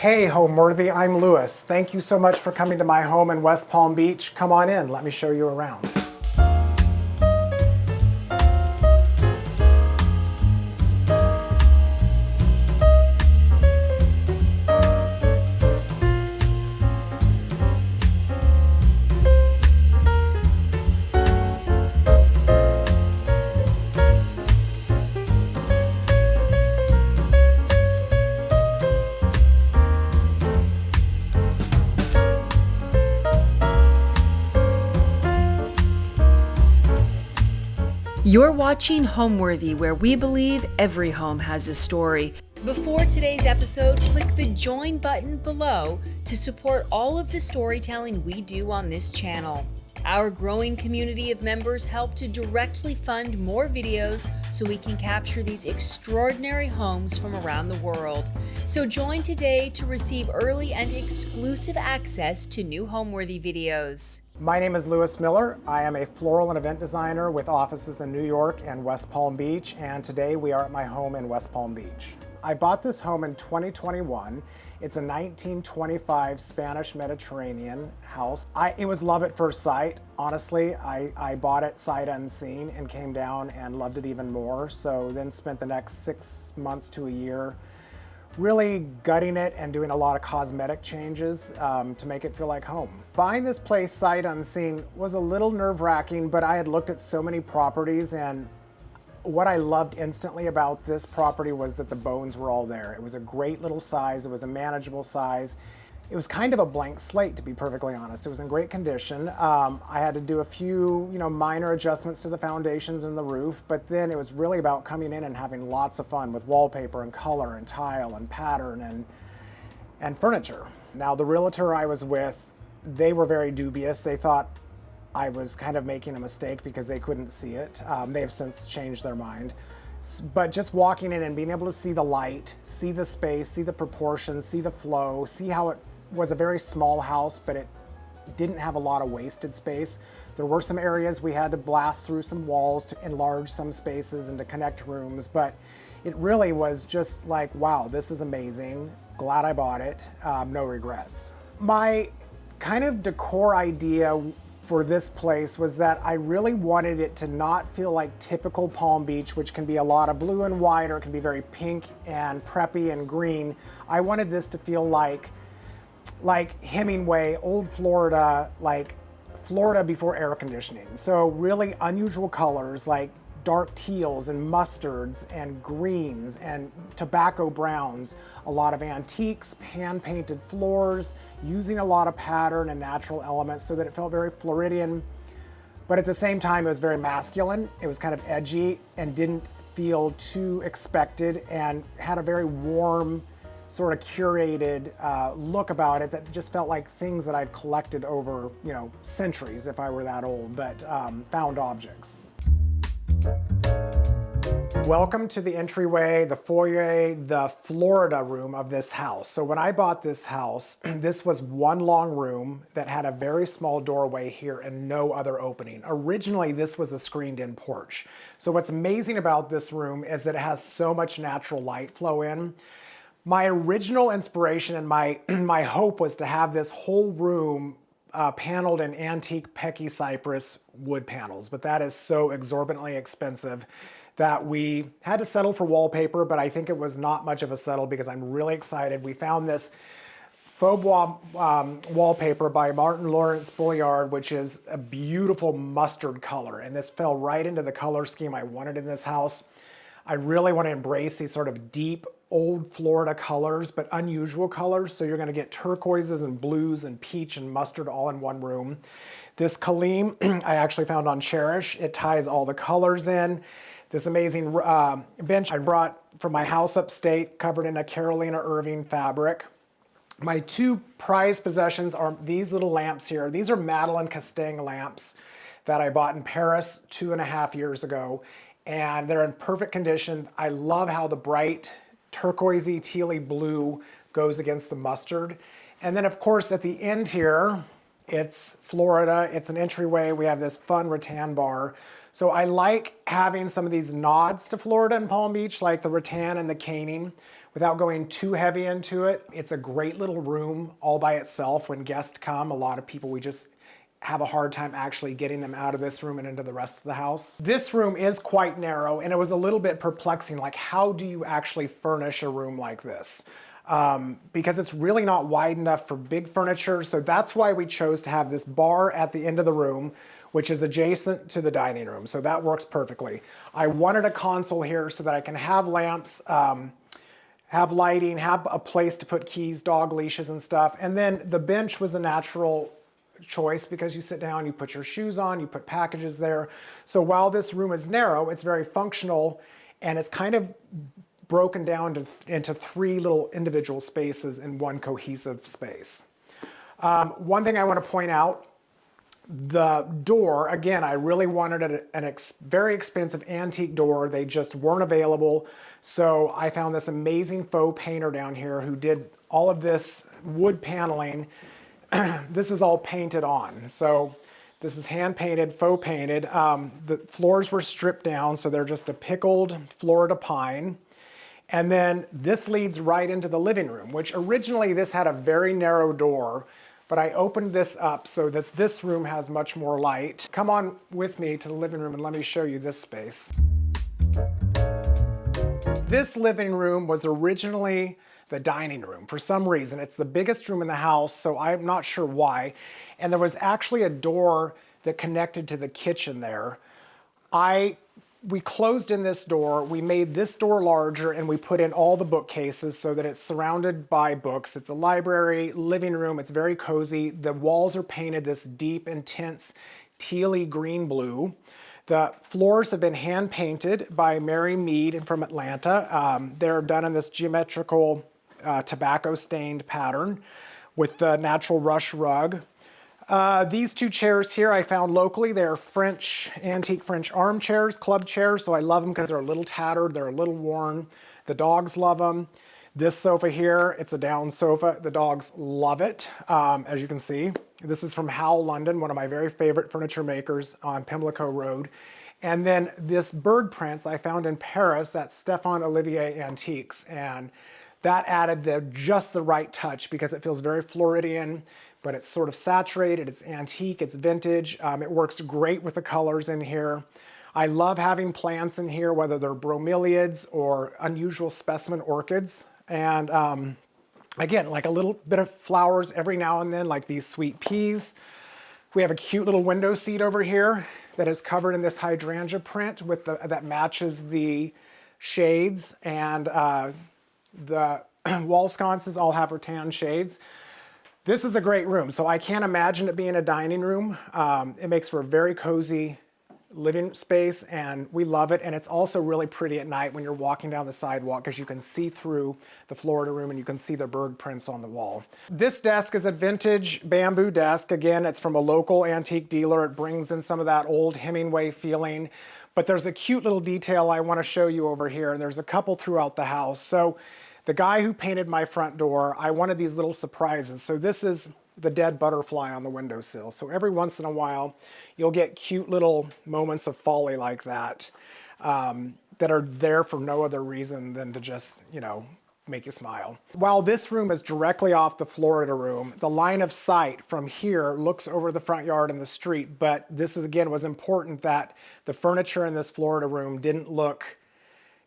Hey, Homeworthy, I'm Lewis. Thank you so much for coming to my home in West Palm Beach. Come on in, let me show you around. You're watching Homeworthy, where we believe every home has a story. Before today's episode, click the join button below to support all of the storytelling we do on this channel. Our growing community of members help to directly fund more videos so we can capture these extraordinary homes from around the world. So join today to receive early and exclusive access to new Homeworthy videos. My name is Lewis Miller. I am a floral and event designer with offices in New York and West Palm Beach, and today we are at my home in West Palm Beach. I bought this home in 2021. It's a 1925 Spanish Mediterranean house. It was love at first sight. Honestly, I bought it sight unseen and came down and loved it even more. So then spent the next 6 months to a year really gutting it and doing a lot of cosmetic changes to make it feel like home. Buying this place sight unseen was a little nerve-wracking, but I had looked at so many properties, and what I loved instantly about this property was that the bones were all there. It was a great little size, it was a manageable size. It was kind of a blank slate, to be perfectly honest. It was in great condition. I had to do a few, minor adjustments to the foundations and the roof, but then it was really about coming in and having lots of fun with wallpaper and color and tile and pattern and furniture. Now, the realtor I was with, they were very dubious. They thought I was kind of making a mistake because they couldn't see it. They have since changed their mind. But just walking in and being able to see the light, see the space, see the proportions, see the flow, see how it was a very small house, but it didn't have a lot of wasted space. There were some areas we had to blast through some walls to enlarge some spaces and to connect rooms, but it really was just like, wow, this is amazing. Glad I bought it. No regrets. My kind of decor idea for this place was that I really wanted it to not feel like typical Palm Beach, which can be a lot of blue and white, or it can be very pink and preppy and green. I wanted this to feel like Hemingway, old Florida, like Florida before air conditioning. So really unusual colors like dark teals and mustards and greens and tobacco browns, a lot of antiques, hand-painted floors, using a lot of pattern and natural elements so that it felt very Floridian, but at the same time it was very masculine. It was kind of edgy and didn't feel too expected and had a very warm, sort of curated look about it that just felt like things that I'd collected over, centuries if I were that old, but found objects. Welcome to the entryway, the foyer, the Florida room of this house. So when I bought this house, this was one long room that had a very small doorway here and no other opening. Originally, this was a screened-in porch. So what's amazing about this room is that it has so much natural light flow in. My original inspiration and my hope was to have this whole room paneled in antique Pecky cypress wood panels, but that is so exorbitantly expensive that we had to settle for wallpaper, but I think it was not much of a settle because I'm really excited. We found this faux bois wallpaper by Martin Lawrence Bulliard, which is a beautiful mustard color, and this fell right into the color scheme I wanted in this house. I really want to embrace these sort of deep, old Florida colors, but unusual colors. So you're going to get turquoises and blues and peach and mustard all in one room. This Kaleem I actually found on Cherish. It ties all the colors in. This amazing bench I brought from my house upstate, covered in a Carolina Irving fabric. My two prized possessions are these little lamps here. These are Madeleine Castaigne lamps that I bought in Paris 2.5 years ago, and they're in perfect condition. I love how the bright turquoisey, tealy blue goes against the mustard. And then of course at the end here, it's Florida, it's an entryway. We have this fun rattan bar. So I like having some of these nods to Florida and Palm Beach, like the rattan and the caning. Without going too heavy into it, it's a great little room all by itself. When guests come, a lot of people, we just have a hard time actually getting them out of this room and into the rest of the house. This room is quite narrow, and it was a little bit perplexing, like how do you actually furnish a room like this? Because it's really not wide enough for big furniture, so that's why we chose to have this bar at the end of the room, which is adjacent to the dining room, so that works perfectly. I wanted a console here so that I can have lamps, have lighting, have a place to put keys, dog leashes and stuff, and then the bench was a natural choice because you sit down, you put your shoes on, you put packages there. So while this room is narrow, it's very functional, and it's kind of broken down into three little individual spaces in one cohesive space. One thing I want to point out, the door, again, I really wanted a very expensive antique door. They just weren't available. So I found this amazing faux painter down here who did all of this wood paneling. This is all painted on. So this is hand painted, faux painted. The floors were stripped down, so they're just a pickled Florida pine. And then this leads right into the living room, which originally this had a very narrow door, but I opened this up so that this room has much more light. Come on with me to the living room and let me show you this space. This living room was originally the dining room. For some reason, it's the biggest room in the house, so I'm not sure why. And there was actually a door that connected to the kitchen there. We closed in this door, we made this door larger, and we put in all the bookcases so that it's surrounded by books. It's a library, living room, it's very cozy. The walls are painted this deep, intense, tealy green blue. The floors have been hand painted by Mary Mead from Atlanta. They're done in this geometrical tobacco stained pattern with the natural rush rug. These two chairs here I found locally. They're antique French armchairs, club chairs, so I love them because they're a little tattered, they're a little worn. The dogs love them. This sofa here, it's a down sofa. The dogs love it, as you can see. This is from Howe, London, one of my very favorite furniture makers on Pimlico Road. And then this bird prints I found in Paris at Stéphane Olivier Antiques, and that added just the right touch because it feels very Floridian, but it's sort of saturated, it's antique, it's vintage. It works great with the colors in here. I love having plants in here, whether they're bromeliads or unusual specimen orchids. And again, like a little bit of flowers every now and then, like these sweet peas. We have a cute little window seat over here that is covered in this hydrangea print that matches the shades, and the wall sconces all have rattan shades. This is a great room, so I can't imagine it being a dining room. It makes for a very cozy living space, and we love it. And it's also really pretty at night when you're walking down the sidewalk because you can see through the Florida room and you can see the bird prints on the wall. This desk is a vintage bamboo desk. Again, it's from a local antique dealer. It brings in some of that old Hemingway feeling. But there's a cute little detail I want to show you over here, and there's a couple throughout the house. So the guy who painted my front door, I wanted these little surprises. So this is the dead butterfly on the windowsill. So every once in a while, you'll get cute little moments of folly like that that are there for no other reason than to just, make you smile. While this room is directly off the Florida room, the line of sight from here looks over the front yard and the street, but this is, again, was important that the furniture in this Florida room didn't look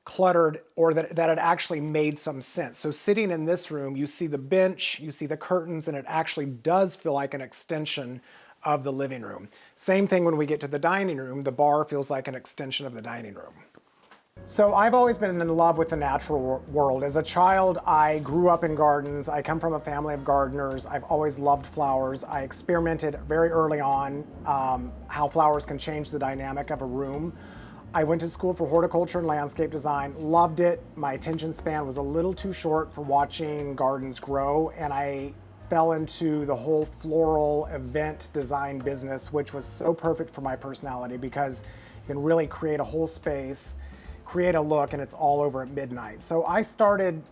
cluttered, or that it actually made some sense. So sitting in this room, you see the bench, you see the curtains, and it actually does feel like an extension of the living room. Same thing when we get to the dining room, the bar feels like an extension of the dining room. So I've always been in love with the natural world. As a child, I grew up in gardens. I come from a family of gardeners. I've always loved flowers. I experimented very early on how flowers can change the dynamic of a room. I went to school for horticulture and landscape design, loved it. My attention span was a little too short for watching gardens grow, and I fell into the whole floral event design business, which was so perfect for my personality because you can really create a whole space, create a look, and it's all over at midnight. So I started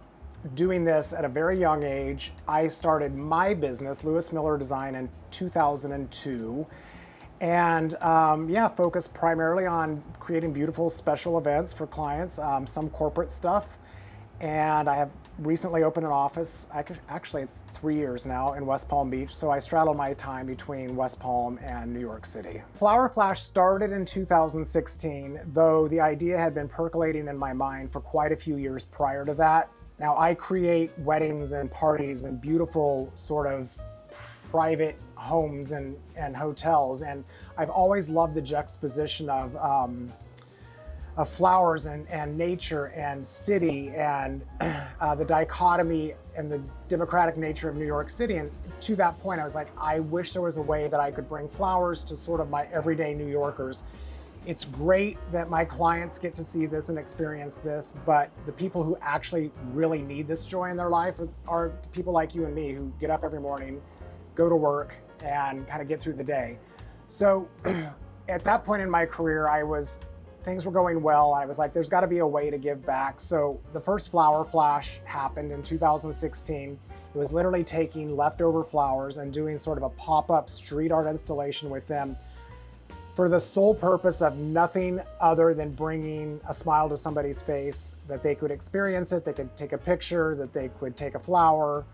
doing this at a very young age. I started my business, Lewis Miller Design, in 2002. And focused primarily on creating beautiful special events for clients, some corporate stuff. And I have recently opened an office. Actually, it's 3 years now in West Palm Beach, so I straddle my time between West Palm and New York City. Flower Flash started in 2016, though the idea had been percolating in my mind for quite a few years prior to that. Now, I create weddings and parties and beautiful sort of private homes and hotels, and I've always loved the juxtaposition of flowers and nature and city and the dichotomy and the democratic nature of New York City. And to that point, I was like, I wish there was a way that I could bring flowers to sort of my everyday New Yorkers. It's great that my clients get to see this and experience this, but the people who actually really need this joy in their life are people like you and me who get up every morning, go to work, and kind of get through the day. So at that point in my career, things were going well. I was like, there's gotta be a way to give back. So the first Flower Flash happened in 2016. It was literally taking leftover flowers and doing sort of a pop-up street art installation with them for the sole purpose of nothing other than bringing a smile to somebody's face, that they could experience it, they could take a picture, that they could take a flower,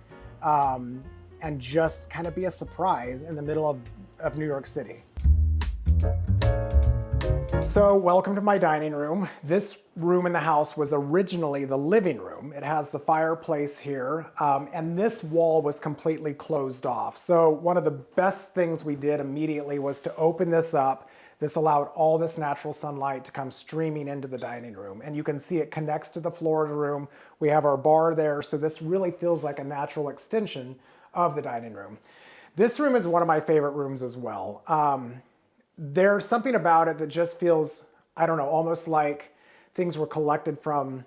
and just kind of be a surprise in the middle of New York City. So welcome to my dining room. This room in the house was originally the living room. It has the fireplace here, and this wall was completely closed off. So one of the best things we did immediately was to open this up. This allowed all this natural sunlight to come streaming into the dining room. And you can see it connects to the floor of the room. We have our bar there, so this really feels like a natural extension of the dining room. This room is one of my favorite rooms as well. There's something about it that just feels, I don't know, almost like things were collected from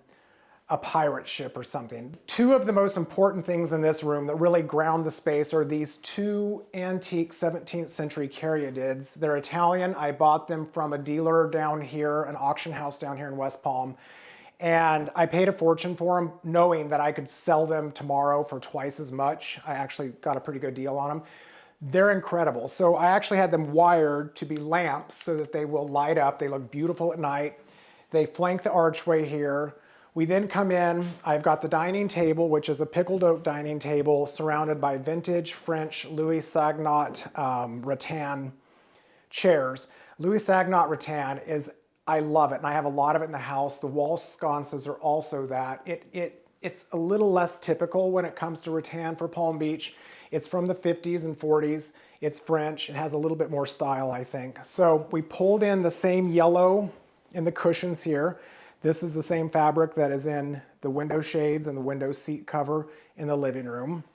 a pirate ship or something. Two of the most important things in this room that really ground the space are these two antique 17th century caryatids. They're Italian. I bought them from a dealer down here, an auction house down here in West Palm. And I paid a fortune for them, knowing that I could sell them tomorrow for twice as much. I actually got a pretty good deal on them. They're incredible. So I actually had them wired to be lamps so that they will light up. They look beautiful at night. They flank the archway here. We then come in, I've got the dining table, which is a pickled oak dining table surrounded by vintage French Louis Sagnot rattan chairs. Louis Sagnot rattan is, I love it, and I have a lot of it in the house. The wall sconces are also that. It's a little less typical when it comes to rattan for Palm Beach. It's from the 50s and 40s. It's French. It has a little bit more style, I think. So we pulled in the same yellow in the cushions here. This is the same fabric that is in the window shades and the window seat cover in the living room.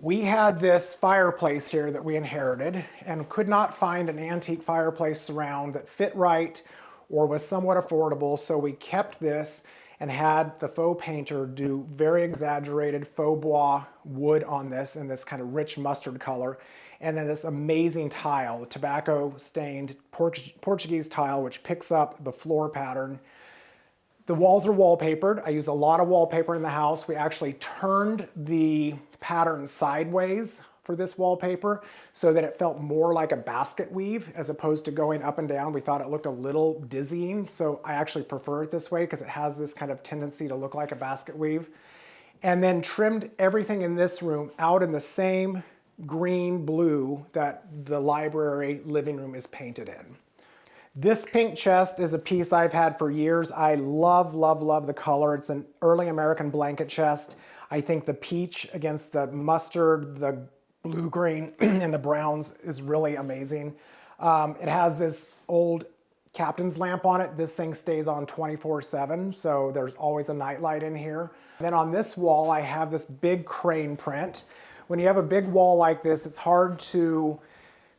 We had this fireplace here that we inherited and could not find an antique fireplace surround that fit right or was somewhat affordable, so we kept this and had the faux painter do very exaggerated faux bois wood on this in this kind of rich mustard color. And then this amazing tile, tobacco stained Portuguese tile, which picks up the floor pattern. The walls are wallpapered. I use a lot of wallpaper in the house. We actually turned the pattern sideways for this wallpaper so that it felt more like a basket weave as opposed to going up and down. We thought it looked a little dizzying, so I actually prefer it this way because it has this kind of tendency to look like a basket weave. And then trimmed everything in this room out in the same green blue that the library living room is painted in. This pink chest is a piece I've had for years. I love, love, love the color. It's an early American blanket chest. I think the peach against the mustard, the blue-green, and the browns is really amazing. It has this old captain's lamp on it. This thing stays on 24/7, so there's always a nightlight in here. And then on this wall, I have this big crane print. When you have a big wall like this, it's hard to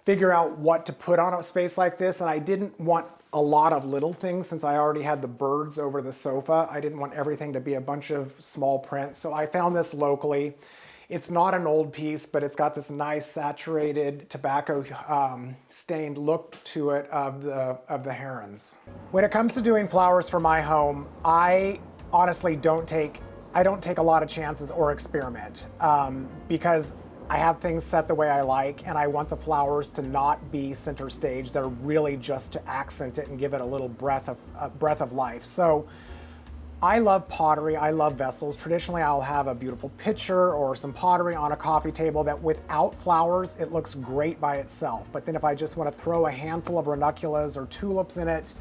figure out what to put on a space like this, and I didn't want a lot of little things since I already had the birds over the sofa. I didn't want everything to be a bunch of small prints, so I found this locally. It's not an old piece, but it's got this nice saturated tobacco stained look to it of the herons. When it comes to doing flowers for my home, I honestly don't take a lot of chances or experiment because I have things set the way I like, and I want the flowers to not be center stage. They're really just to accent it and give it a little breath of life. So I love pottery, I love vessels. Traditionally, I'll have a beautiful pitcher or some pottery on a coffee table that without flowers, it looks great by itself. But then if I just want to throw a handful of ranunculus or tulips in it,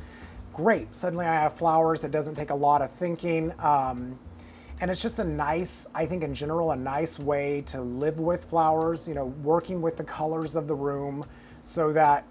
great. Suddenly I have flowers. It doesn't take a lot of thinking. And it's just a nice, I think in general, a nice way to live with flowers, you know, working with the colors of the room so that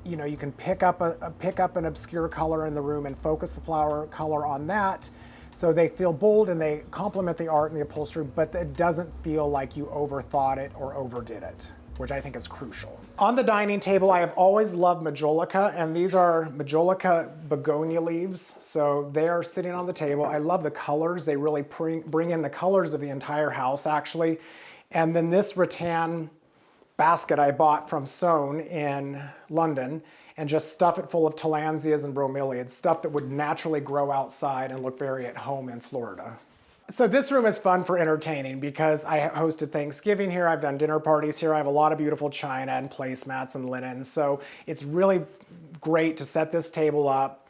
you know, you can pick up an obscure color in the room and focus the flower color on that. So they feel bold and they complement the art and the upholstery, but it doesn't feel like you overthought it or overdid it, which I think is crucial. On the dining table, I have always loved majolica, and these are majolica begonia leaves. So they are sitting on the table. I love the colors. They really bring in the colors of the entire house, actually. And then this rattan basket I bought from Soane in London and just stuff it full of tillandsias and bromeliads, stuff that would naturally grow outside and look very at home in Florida. So this room is fun for entertaining because I hosted Thanksgiving here, I've done dinner parties here, I have a lot of beautiful china and placemats and linens, so it's really great to set this table up.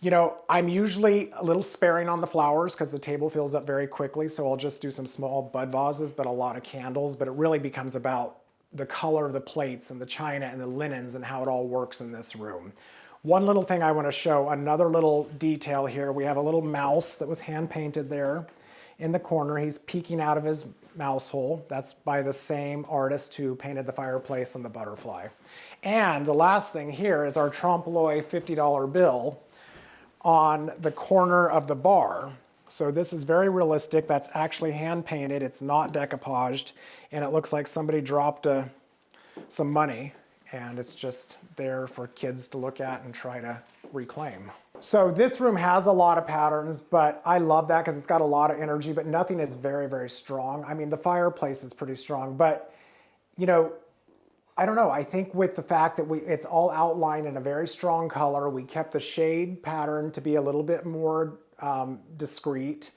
You know, I'm usually a little sparing on the flowers because the table fills up very quickly, so I'll just do some small bud vases, but a lot of candles, but it really becomes about the color of the plates and the china and the linens and how it all works in this room. One little thing I want to show, another little detail here. We have a little mouse that was hand painted there in the corner. He's peeking out of his mouse hole. That's by the same artist who painted the fireplace and the butterfly. And the last thing here is our trompe l'oeil $50 bill on the corner of the bar. So this is very realistic. That's actually hand painted. It's not decoupaged, and it looks like somebody dropped some money, and it's just there for kids to look at and try to reclaim. So this room has a lot of patterns, but I love that because it's got a lot of energy, but nothing is very, very strong. I mean, the fireplace is pretty strong, but you know, I don't know. I think with the fact that it's all outlined in a very strong color, we kept the shade pattern to be a little bit more discreet,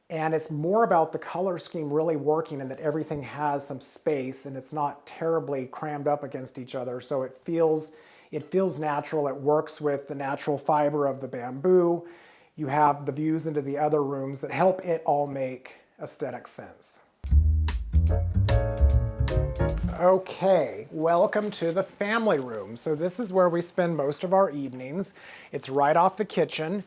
and it's more about the color scheme really working and that everything has some space and it's not terribly crammed up against each other, so it feels natural. It works with the natural fiber of the bamboo. You have the views into the other rooms that help it all make aesthetic sense. Okay, welcome to the family room. So this is where we spend most of our evenings. It's right off the kitchen.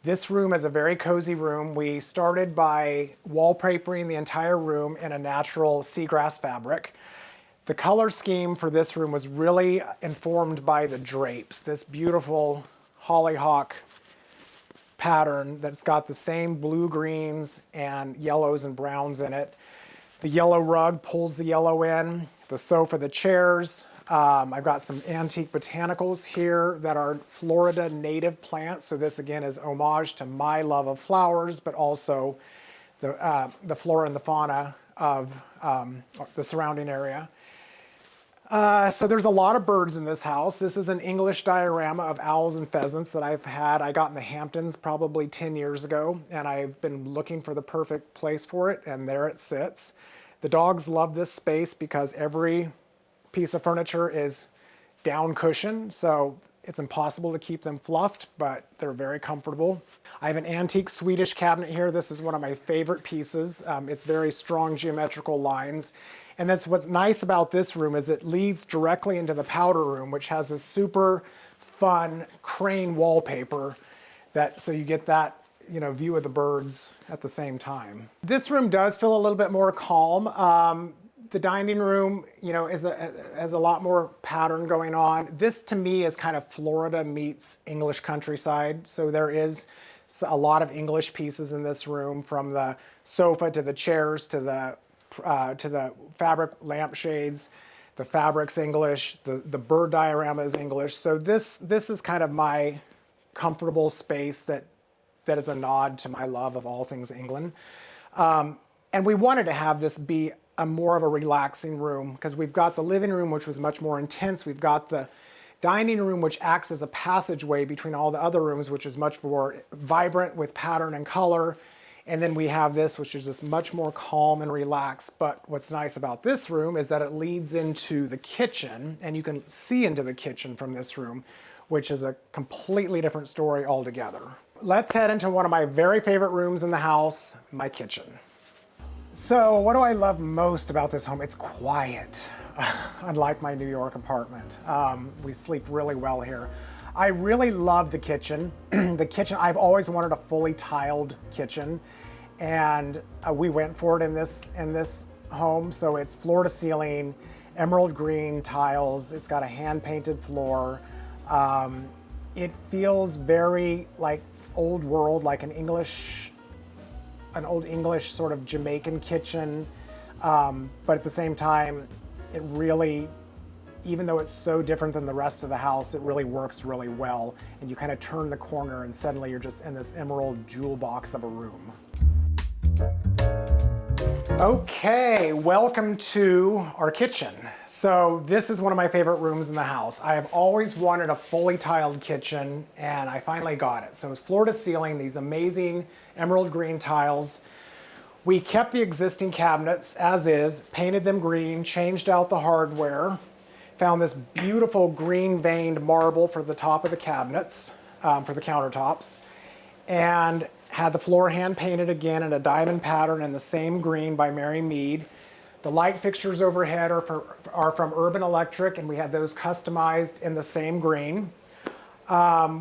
This room is a very cozy room. We started by wallpapering the entire room in a natural seagrass fabric. The color scheme for this room was really informed by the drapes, this beautiful hollyhock pattern that's got the same blue, greens, and yellows and browns in it. The yellow rug pulls the yellow in, the sofa, the chairs. I've got some antique botanicals here that are Florida native plants. So this again is homage to my love of flowers, but also the flora and the fauna of the surrounding area. So there's a lot of birds in this house. This is an English diorama of owls and pheasants that I got in the Hamptons probably 10 years ago, and I've been looking for the perfect place for it, and there it sits. The dogs love this space because every piece of furniture is down cushion, so it's impossible to keep them fluffed, but they're very comfortable. I have an antique Swedish cabinet here. This is one of my favorite pieces. It's very strong geometrical lines. And that's what's nice about this room is it leads directly into the powder room, which has this super fun crane wallpaper so you get that view of the birds at the same time. This room does feel a little bit more calm. The dining room, has a lot more pattern going on. This to me is kind of Florida meets English countryside. So there is a lot of English pieces in this room, from the sofa to the chairs to the fabric lampshades. The fabric's English. The bird diorama is English. So this is kind of my comfortable space that is a nod to my love of all things England. And we wanted to have this be more of a relaxing room because we've got the living room, which was much more intense. We've got the dining room, which acts as a passageway between all the other rooms, which is much more vibrant with pattern and color. And then we have this, which is just much more calm and relaxed. But what's nice about this room is that it leads into the kitchen, and you can see into the kitchen from this room, which is a completely different story altogether. let's head into one of my very favorite rooms in the house, my kitchen. So what do I love most about this home? It's quiet, unlike my New York apartment. We sleep really well here. I really love the kitchen. The kitchen, I've always wanted a fully tiled kitchen, and we went for it in this home. So it's floor to ceiling, emerald green tiles. It's got a hand-painted floor. It feels very like old world, like an old English sort of Jamaican kitchen. But at the same time, it really, even though it's so different than the rest of the house, it really works really well. And you kind of turn the corner and suddenly you're just in this emerald jewel box of a room. Okay, welcome to our kitchen. So this is one of my favorite rooms in the house. I have always wanted a fully tiled kitchen, and I finally got it. So it's floor to ceiling, these amazing emerald green tiles. We kept the existing cabinets as is, painted them green, changed out the hardware, found this beautiful green veined marble for the top of the cabinets, for the countertops, and had the floor hand painted again in a diamond pattern in the same green by Mary Mead. The light fixtures overhead are from Urban Electric, and we had those customized in the same green.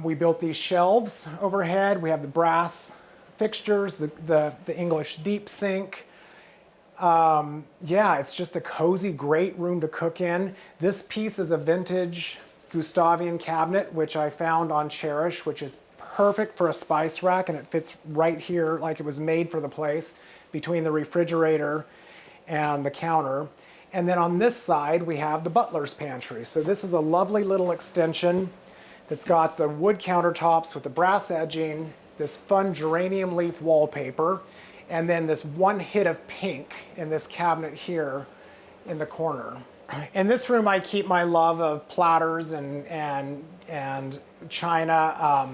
We built these shelves overhead. We have the brass fixtures, the English deep sink. Yeah, it's just a cozy, great room to cook in. This piece is a vintage Gustavian cabinet, which I found on Cherish, which is perfect for a spice rack, and it fits right here like it was made for the place between the refrigerator and the counter. And then on this side, we have the butler's pantry. So this is a lovely little extension that's got the wood countertops with the brass edging, this fun geranium leaf wallpaper, and then this one hit of pink in this cabinet here in the corner. In this room, I keep my love of platters and china.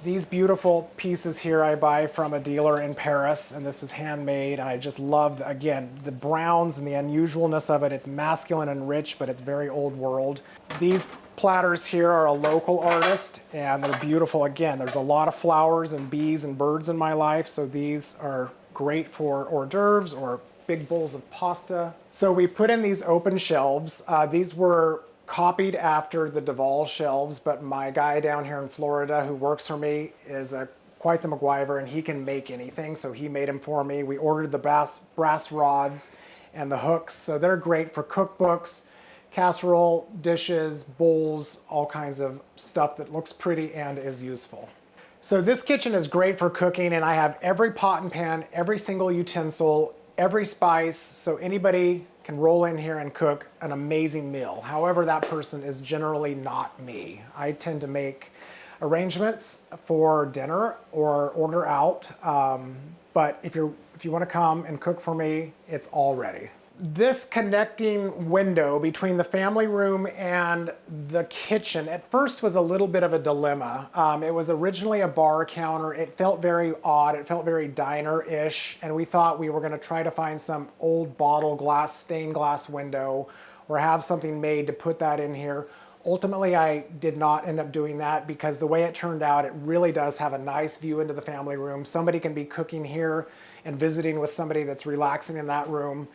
These beautiful pieces here I buy from a dealer in Paris, and this is handmade, and I just love, again, the browns and the unusualness of it. It's masculine and rich, but it's very old world. These platters here are a local artist, and they're beautiful. Again, there's a lot of flowers and bees and birds in my life, so these are great for hors d'oeuvres or big bowls of pasta. So we put in these open shelves. These were copied after the Duval shelves, but my guy down here in Florida who works for me is quite the MacGyver, and he can make anything, so he made them for me. We ordered the brass rods and the hooks, so they're great for cookbooks, casserole, dishes, bowls, all kinds of stuff that looks pretty and is useful. So this kitchen is great for cooking, and I have every pot and pan, every single utensil, every spice, so anybody can roll in here and cook an amazing meal. However, that person is generally not me. I tend to make arrangements for dinner or order out, but if you want to come and cook for me, it's all ready. This connecting window between the family room and the kitchen at first was a little bit of a dilemma. It was originally a bar counter. It felt very odd. It felt very diner-ish, and we thought we were going to try to find some old bottle glass, stained glass window, or have something made to put that in here. Ultimately, I did not end up doing that because the way it turned out, it really does have a nice view into the family room. Somebody can be cooking here and visiting with somebody that's relaxing in that room.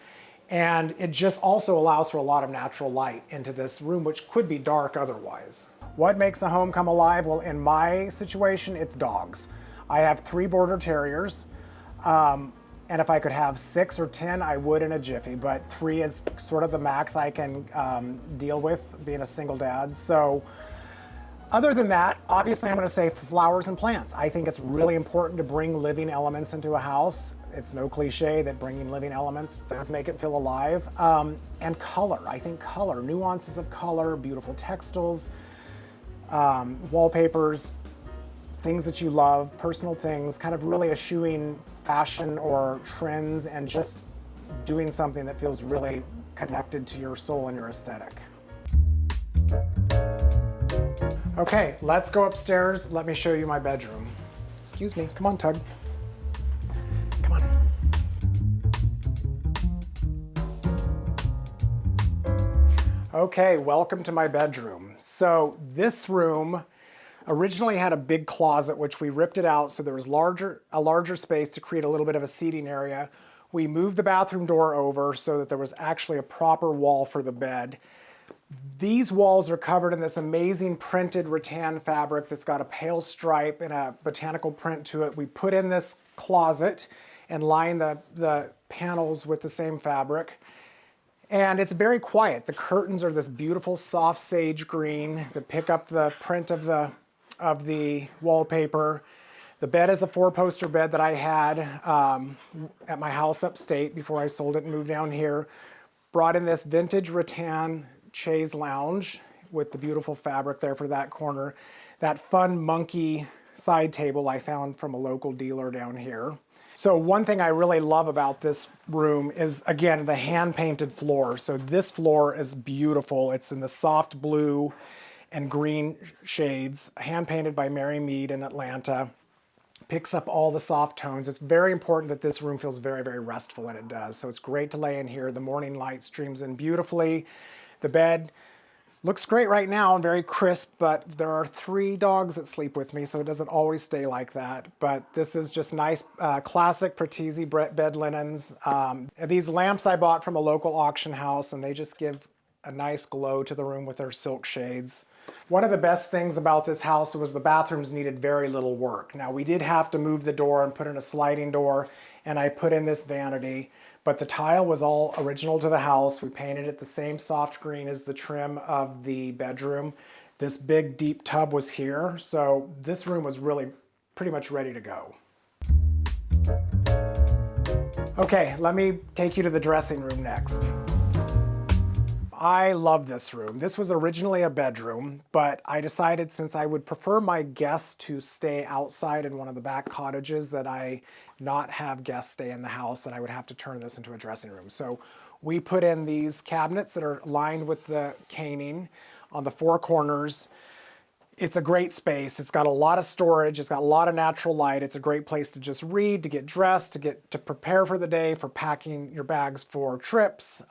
And it just also allows for a lot of natural light into this room, which could be dark otherwise. What makes a home come alive? Well, in my situation, it's dogs. I have 3 border terriers, and if I could have 6 or 10, I would in a jiffy, but 3 is sort of the max I can deal with being a single dad. So other than that, obviously I'm going to say flowers and plants. I think it's really important to bring living elements into a house. It's no cliche that bringing living elements does make it feel alive. And color, I think color, nuances of color, beautiful textiles, wallpapers, things that you love, personal things, kind of really eschewing fashion or trends and just doing something that feels really connected to your soul and your aesthetic. Okay, let's go upstairs. Let me show you my bedroom. Excuse me, come on, Tug. Come on. Okay, welcome to my bedroom. So this room, Originally had a big closet, which we ripped it out so there was a larger space to create a little bit of a seating area. We moved the bathroom door over so that there was actually a proper wall for the bed. These walls are covered in this amazing printed rattan fabric that's got a pale stripe and a botanical print to it. We put in this closet and line the panels with the same fabric. And it's very quiet. The curtains are this beautiful soft sage green that pick up the print of the wallpaper. The bed is a 4-poster bed that I had at my house upstate before I sold it and moved down here. Brought in this vintage rattan chaise lounge with the beautiful fabric there for that corner. That fun monkey side table I found from a local dealer down here. So one thing I really love about this room is, again, the hand-painted floor. So this floor is beautiful. It's in the soft blue and green shades, hand-painted by Mary Mead in Atlanta. Picks up all the soft tones. It's very important that this room feels very, very restful, and it does. So it's great to lay in here. The morning light streams in beautifully. The bed looks great right now and very crisp, but there are 3 dogs that sleep with me, so it doesn't always stay like that. But this is just nice, classic Pratisi bed linens. These lamps I bought from a local auction house, and they just give a nice glow to the room with their silk shades. One of the best things about this house was the bathrooms needed very little work. Now, we did have to move the door and put in a sliding door, and I put in this vanity. But the tile was all original to the house. We painted it the same soft green as the trim of the bedroom. This big deep tub was here, so this room was really pretty much ready to go. Okay, let me take you to the dressing room next. I love this room. This was originally a bedroom, but I decided since I would prefer my guests to stay outside in one of the back cottages that I not have guests stay in the house, that I would have to turn this into a dressing room. So we put in these cabinets that are lined with the caning on the 4 corners. It's a great space. It's got a lot of storage. It's got a lot of natural light. It's a great place to just read, to get dressed, to prepare for the day, for packing your bags for trips.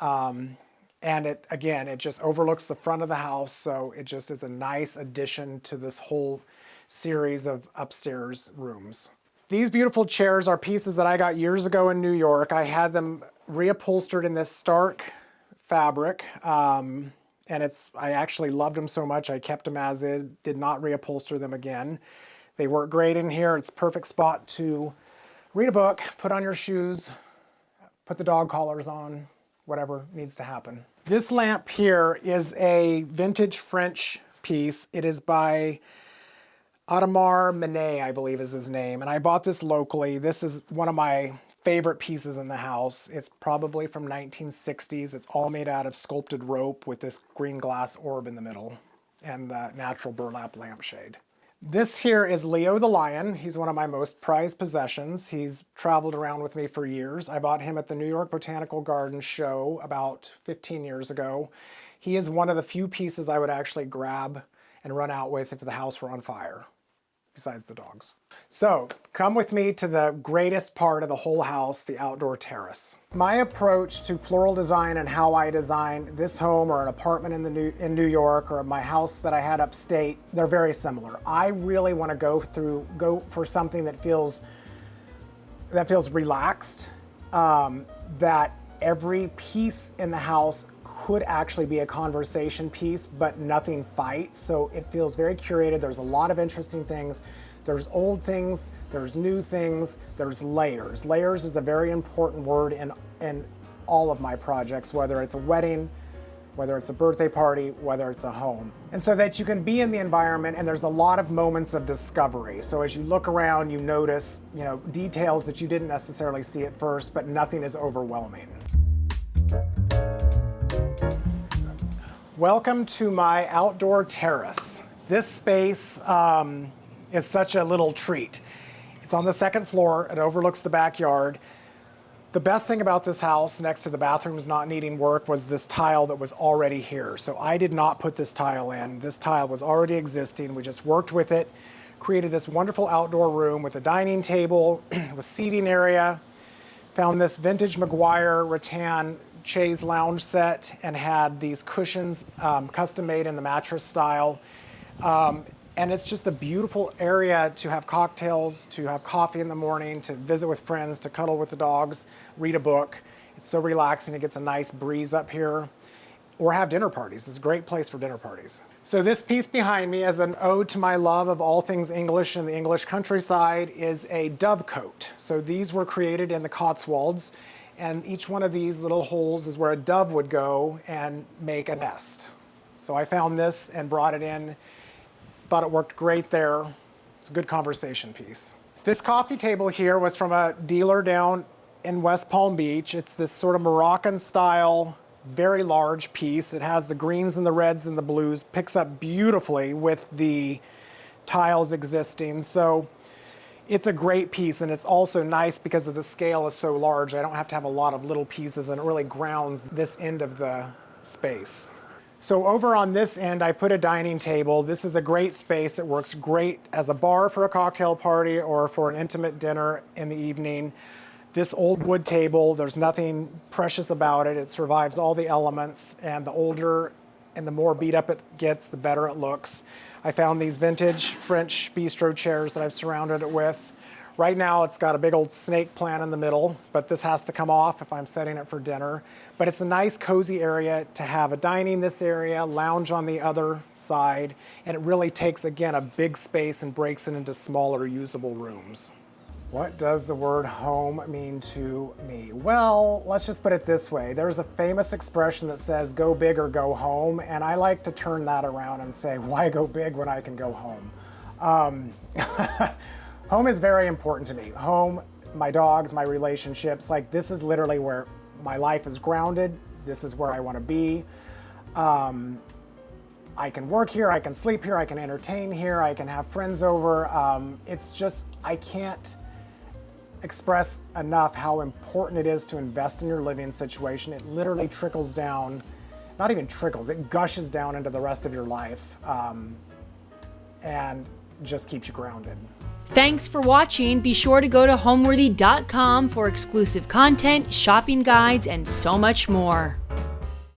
And it just overlooks the front of the house, so it just is a nice addition to this whole series of upstairs rooms. These beautiful chairs are pieces that I got years ago in New York. I had them reupholstered in this stark fabric, and I actually loved them so much I kept them as is, did not reupholster them again. They work great in here. It's a perfect spot to read a book, put on your shoes, put the dog collars on, whatever needs to happen. This lamp here is a vintage French piece. It is by Audemars Manet, I believe is his name, and I bought this locally. This is one of my favorite pieces in the house. It's probably from 1960s. It's all made out of sculpted rope with this green glass orb in the middle and the natural burlap lampshade. This here is Leo the lion. He's one of my most prized possessions. He's traveled around with me for years. I bought him at the New York Botanical Gardens show about 15 years ago. He is one of the few pieces I would actually grab and run out with if the house were on fire, besides the dogs. So come with me to the greatest part of the whole house, the outdoor terrace. My approach to floral design and how I design this home or an apartment in New York or my house that I had upstate, they're very similar. I really want to go for something that feels relaxed, that every piece in the house could actually be a conversation piece, but nothing fights. So it feels very curated. There's a lot of interesting things. There's old things, there's new things, there's layers. Layers is a very important word in all of my projects, whether it's a wedding, whether it's a birthday party, whether it's a home. And so that you can be in the environment, and there's a lot of moments of discovery. So as you look around, you notice, details that you didn't necessarily see at first, but nothing is overwhelming. Welcome to my outdoor terrace. This space is such a little treat. It's on the 2nd floor. It overlooks the backyard. The best thing about this house, next to the bathrooms not needing work, was this tile that was already here. So I did not put this tile in. This tile was already existing. We just worked with it, created this wonderful outdoor room with a dining table, with seating area, found this vintage Maguire rattan chaise lounge set, and had these cushions custom made in the mattress style. And it's just a beautiful area to have cocktails, to have coffee in the morning, to visit with friends, to cuddle with the dogs, read a book. It's so relaxing. It gets a nice breeze up here. Or have dinner parties. It's a great place for dinner parties. So this piece behind me, as an ode to my love of all things English and the English countryside, is a dovecote. So these were created in the Cotswolds, and each one of these little holes is where a dove would go and make a nest. So I found this and brought it in. Thought it worked great there. It's a good conversation piece. This coffee table here was from a dealer down in West Palm Beach. It's this sort of Moroccan style, very large piece. It has the greens and the reds and the blues, picks up beautifully with the tiles existing. So it's a great piece, and it's also nice because of the scale is so large. I don't have to have a lot of little pieces, and it really grounds this end of the space. So over on this end, I put a dining table. This is a great space. It works great as a bar for a cocktail party or for an intimate dinner in the evening. This old wood table, there's nothing precious about it. It survives all the elements, and the older and the more beat up it gets, the better it looks. I found these vintage French bistro chairs that I've surrounded it with. Right now it's got a big old snake plant in the middle, but this has to come off if I'm setting it for dinner. But it's a nice cozy area to have a dining this area, lounge on the other side, and it really takes, again, a big space and breaks it into smaller usable rooms. What does the word home mean to me? Well, let's just put it this way. There's a famous expression that says, go big or go home, and I like to turn that around and say, why go big when I can go home? Home is very important to me. Home, my dogs, my relationships, like this is literally where my life is grounded. This is where I want to be. I can work here, I can sleep here, I can entertain here, I can have friends over. It's just, I can't express enough how important it is to invest in your living situation. It literally trickles down, not even trickles, it gushes down into the rest of your life, and just keeps you grounded. Thanks for watching. Be sure to go to homeworthy.com for exclusive content, shopping guides, and so much more.